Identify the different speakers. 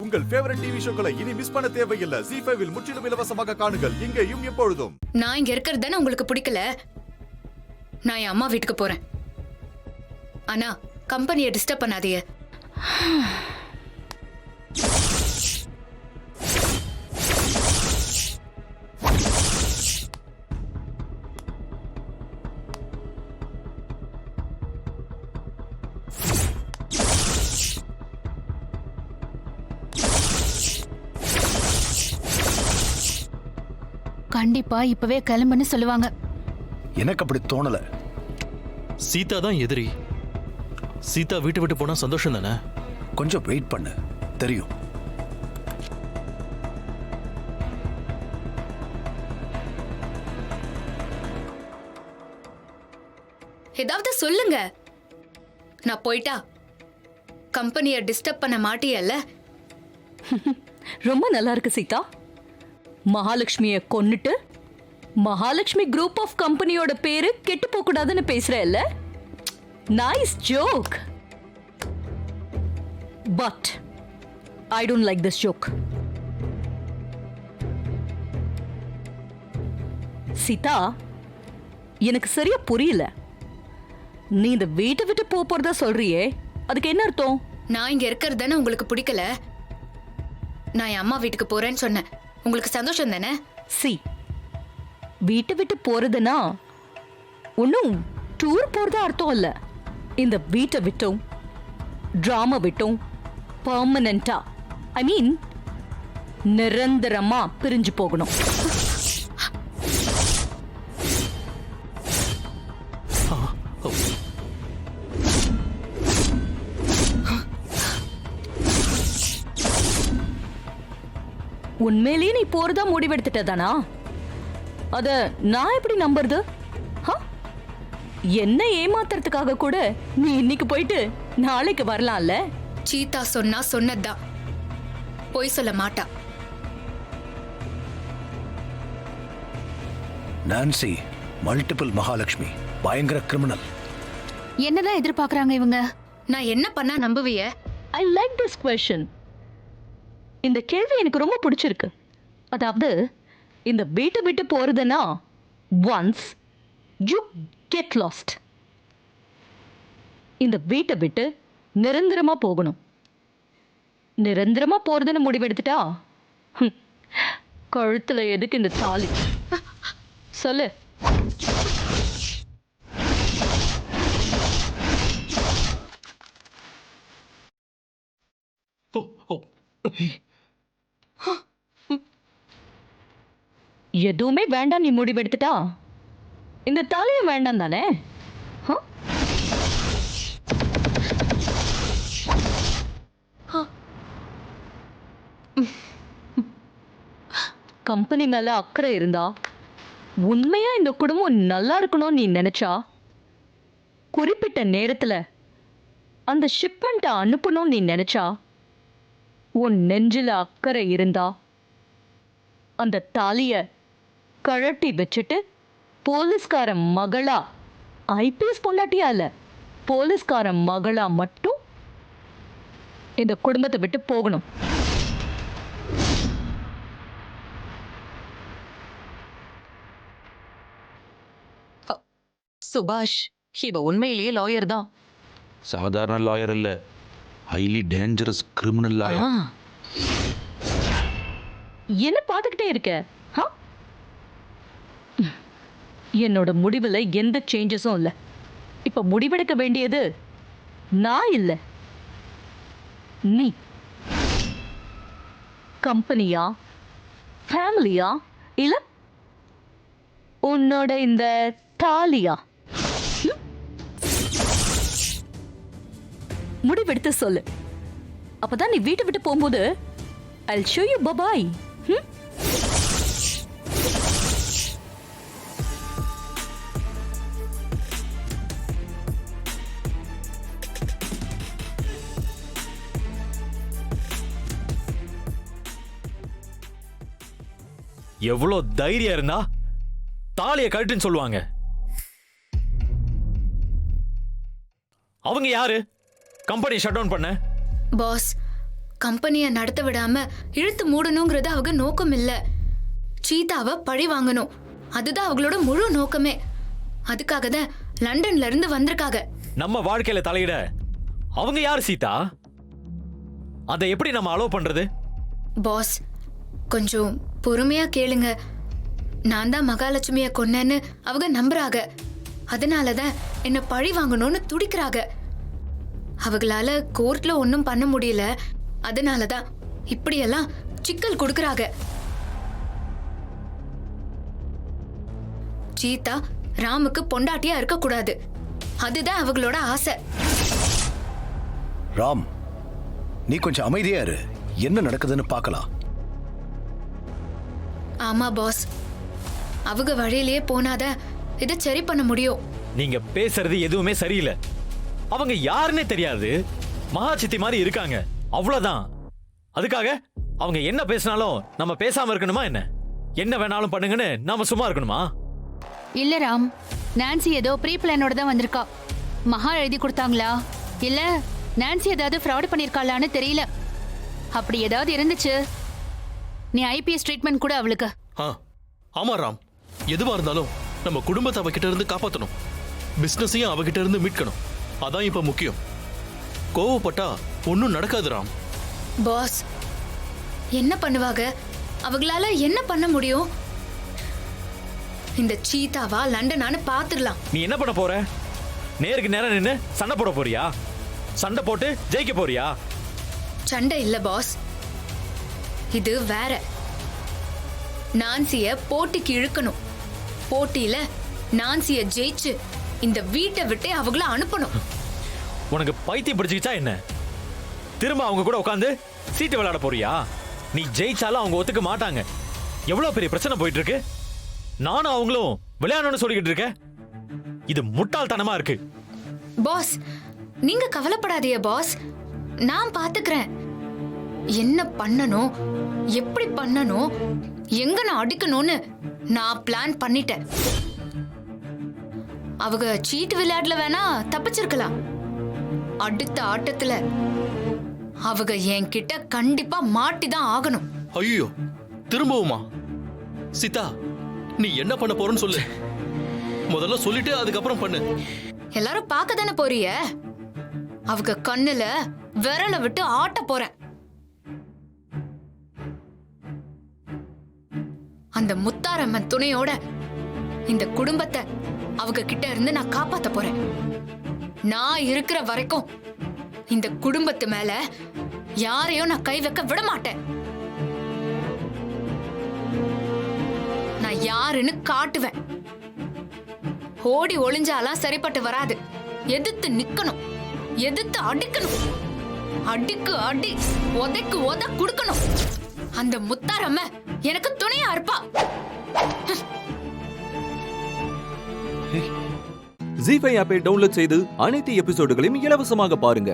Speaker 1: உங்கள் favourite TV ஷோக்களை இனி miss பண்ண தேவையில்லை. ZEE5 இல் முற்றிலும் இலவசமாக காணுங்கள், இங்கேயும் எப்பொழுதும்.
Speaker 2: நான் இங்க இருக்கிறது தானே உங்களுக்கு பிடிக்கல. நான் என் அம்மா வீட்டுக்கு போறேன். ஆனா கம்பெனியை டிஸ்டர்ப் பண்ணாதீங்க.
Speaker 3: கண்டிப்பா இப்பவே கிளம்புன்னு சொல்லுவாங்க.
Speaker 4: எனக்கு அப்படி தோணல.
Speaker 5: சீதா தான் எதிரி. சீதா வீட்டு விட்டு போனா சந்தோஷம் தானே.
Speaker 4: கொஞ்சம் வெயிட் பண்ணு, தெரியும்.
Speaker 2: ஏதாவது சொல்லுங்க. நான் போயிட்டா கம்பெனியை டிஸ்டர்ப் பண்ண மாட்டியல்ல?
Speaker 6: ரொம்ப நல்லா இருக்கு சீதா. மகாலட்சுமிய கொன்னுட்டு மகாலட்சுமி குரூப் ஆஃப் கம்பெனியோட பேரு கெட்டு போக கூடாதுன்னு பேசுறல்ல. Nice joke. But I don't like this joke. Sita, எனக்கு சரியா புரியல. நீ இந்த வீட்டை விட்டு போறதா சொல்றியே, அதுக்கு என்ன அர்த்தம்?
Speaker 2: நான் இங்க இருக்கிறது தானே உங்களுக்கு பிடிக்கல. நான் என் அம்மா வீட்டுக்கு போறேன்னு சொன்னேன். உங்களுக்கு சந்தோஷம் தானே?
Speaker 6: சி, வீட்டை விட்டு போறதுன்னா ஒன்னும் டூர் போறதா அர்த்தம் இல்ல. இந்த வீட்டை விட்டும் டிராமா விட்டும் பெர்மனண்டா, ஐ மீன் நிரந்தரமா பிரிஞ்சு போகணும். உண்மையிலேயே நீ போறதா முடிவெடுத்துட்டதானா? அத நான் எப்படி நம்புறது? என்ன ஏமாத்துறதுக்காக கூட நீ இன்னைக்கு போயிட்டு நாளைக்கு வரலாம்ல.
Speaker 2: சீதா சொன்னா சொன்னதுதான், பொய் சொல்ல மாட்டா.
Speaker 4: நான்சி மல்டிபிள் மகாலட்சுமி, பயங்கர கிரிமினல்.
Speaker 3: என்னதான் எதிர்பார்க்கறாங்க இவங்க?
Speaker 2: நான் என்ன பண்ணா நம்புவிய?
Speaker 6: I like this question. இந்த கேள்வி எனக்கு ரொம்ப பிடிச்சிருக்கு. அதாவது இந்த வீட்டை விட்டு போறதுன்னா once you get lost. இந்த வீட்டை விட்டு நிரந்தரமா போகணும். நிரந்தரமா போறதுன்னு முடிவெடுத்துட்டா கழுத்துல எதுக்கு இந்த தாலி? சொல்லு. எதுவுமே வேண்டாம் நீ முடிவெடுத்துட்டா இந்த தாலியும் வேண்டாம் தானே? கம்பெனி மேல அக்கறை இருந்தா, உண்மையா இந்த குடும்பம் நல்லா இருக்கணும்னு நீ நினைச்சா, குறிப்பிட்ட நேரத்துல அந்த ஷிப்மெண்ட்டை அனுப்பணும்னு நீ நினைச்சா, உன் நெஞ்சில அக்கறை இருந்தா, அந்த தாலிய கழட்டி வச்சுட்டு போலீஸ்கார மகளா, ஐபிஎஸ் பொண்டாட்டியா இல்ல, போலீஸ்கார மகளா மட்டும் இந்த குடும்பத்தை விட்டு போகணும்.
Speaker 7: சுபாஷ், இவ உண்மையிலேயே லாயர் தான்.
Speaker 8: சாதாரண லாயர் இல்ல, ஹைலி டேஞ்சரஸ் கிரிமினல் லாயர்.
Speaker 6: என்ன பார்த்துக்கிட்டே இருக்க? என்னோட முடிவுல எந்த சேஞ்சஸும் இல்லை. இப்ப முடிவெடுக்க வேண்டியது நான் இல்லை, நீ. கம்பெனியா, ஃபேமிலியா, இல்ல உன்னோட இந்த தாலியா? முடிவெடுத்து சொல்லு. அப்பதான் நீ வீட்டை விட்டு போகும்போது I'll show you bye-bye.
Speaker 5: எவ்வளோ தைரியம் இருந்தா தாலியை கழட்டுன்னு சொல்லுவாங்க. அவங்க யாரு கம்பெனி ஷட் டவுன் பண்ண?
Speaker 2: பாஸ், கம்பெனியை நடத்த விடாம இழுத்து மூடணுங்கிறது அவங்க நோக்கம் இல்ல. சீதாவை பழி வாங்கணும், அதுதான் அவங்களோட முழு நோக்கமே. அதுக்காக தான் லண்டன்ல இருந்து வந்திருக்காங்க.
Speaker 9: நம்ம வாழ்க்கையில தலையிட அவங்க யார் சீதா? அதை எப்படி நம்ம அலோவ் பண்றது?
Speaker 2: பாஸ், கொஞ்சம் பொறுமையா கேளுங்க. நான் தான் மகாலட்சுமிய கொன்னேன்னு அவங்க நம்புறாங்க. அதனாலதான் என்ன பழி வாங்கணும்னு துடிக்கிறாங்க. அவங்களால கோர்ட்ல ஒன்னும் பண்ண முடியல. அதனாலதான் இப்படியெல்லாம் சிக்கல் கொடுக்கறாங்க. சீதா ராமுக்கு பொண்டாட்டியா இருக்க கூடாது, அதுதான் அவங்களோட ஆசை.
Speaker 4: ராம், நீ கொஞ்சம் அமைதியா இரு. என்ன நடக்குதுன்னு பார்க்கலாம்.
Speaker 2: ஆமா பாஸ், அவங்க வழியிலேயே போனாதான் இதை சரி பண்ண முடியும்.
Speaker 9: நீங்க பேசுறது எதுவுமே சரியில்லை. அவங்க யாருன்னே தெரியாது, மகா சித்தி மாதிரி இருக்காங்க, அவ்வளவுதான். அதுக்காக அவங்க என்ன பேசினாலும் நம்ம பேசாம இருக்கணுமா என்ன? என்ன வேணாலும் பண்ணுங்கன்னு நாம சும்மா இருக்கணுமா?
Speaker 3: இல்ல ராம், நான்சி ஏதோ ப்ரீ பிளானோட தான் வந்திருக்கா. மகா எழுதி கொடுத்தாங்களா இல்ல நான்சி ஏதாவது ஃப்ராட் பண்ணிருக்காளான்னு தெரியல. அப்படி ஏதாவது இருந்துச்சு நீ ஐபிஎஸ் ட்ரீட்மெண்ட் கூட அவளுக்கு.
Speaker 5: ஆமா ராம், எதுவா இருந்தாலும் நம்ம குடும்பத்தை அவகிட்ட இருந்து காப்பாற்றணும், பிசினஸையும் அவகிட்ட இருந்து மீட்கணும். அதான் இப்ப முக்கியம். கோவப்பட்டா ஒன்னும் நடக்காது ராம்.
Speaker 2: பாஸ், என்ன பண்ணுவாங்க? அவங்களால என்ன பண்ண முடியும்? இந்த சீதாவா லண்டனான்னு பாத்துடலாம்.
Speaker 9: நீ என்ன பண்ண போற? நேருக்கு நேரம் நின்னு சண்டை போட போறியா? சண்டை போட்டு ஜெயிக்க போறியா?
Speaker 2: சண்டை இல்ல பாஸ், இது வேற. நான்சிய போட்டிக்கு இழுக்கணும். போட்டியில நான்சிய ஜெயிச்சு இந்த வீட்டை விட்டு அவங்கள அனுப்பணும்.
Speaker 9: உனக்கு பைத்தியம் பிடிச்சிக்கிச்சா என்ன? திரும்ப அவங்க கூட உட்காந்து சீட்டு விளையாட போறியா? நீ ஜெயிச்சாலும் அவங்க ஒத்துக்க மாட்டாங்க. எவ்வளவு பெரிய பிரச்சனை போயிட்டு இருக்கு. நானும் அவங்களும் விளையாடணும்னு சொல்லிக்கிட்டு இருக்க. இது முட்டாள்தனமா இருக்கு.
Speaker 2: பாஸ், நீங்க கவலைப்படாதீங்க பாஸ், நான் பாத்துக்கிறேன். என்ன பண்ணணும், எப்படி பண்ணணும், எங்க நான் அடிக்கணும்னு நான் பிளான் பண்ணிட்டேன். அவங்க சீட்டு விளையாடல வேணா தப்பிச்சிருக்கலாம். அடுத்த ஆட்டத்துல அவங்க என்கிட்ட கண்டிப்பா மாட்டிதான் ஆகணும்.
Speaker 5: ஐயோ, திரும்பவுமா? சீதா, நீ என்ன பண்ண போறன்னு சொல்லு. முதல்ல சொல்லிட்டு அதுக்கப்புறம் பண்ணு.
Speaker 2: எல்லாரும் பார்க்க தானே போறீங்க? அவங்க கண்ணுல விரல விட்டு ஆட்ட போறேன். அந்த முத்தாரம்மன் துணையோட இந்த குடும்பத்தை அவங்க கிட்ட இருந்து நான் காப்பாத்த போறேன். நான் இருக்கிற வரைக்கும் இந்த குடும்பத்து மேல யாரையும் நான் கை வைக்க விட மாட்டேன். நான் யாருன்னு காட்டுவேன். ஓடி ஒளிஞ்சாலாம் சரிப்பட்டு வராது. எதிர்த்து நிக்கணும், எதிர்த்து அடிக்கணும். அடிக்கு அடி, உதைக்கு உத குடுக்கணும். அந்த முத்தாரம்ம எனக்கு துணையா இருப்பா.
Speaker 10: ஜீ5 ஆப்பை டவுன்லோட் செய்து அனைத்து எபிசோடுகளையும் இலவசமாக பாருங்க.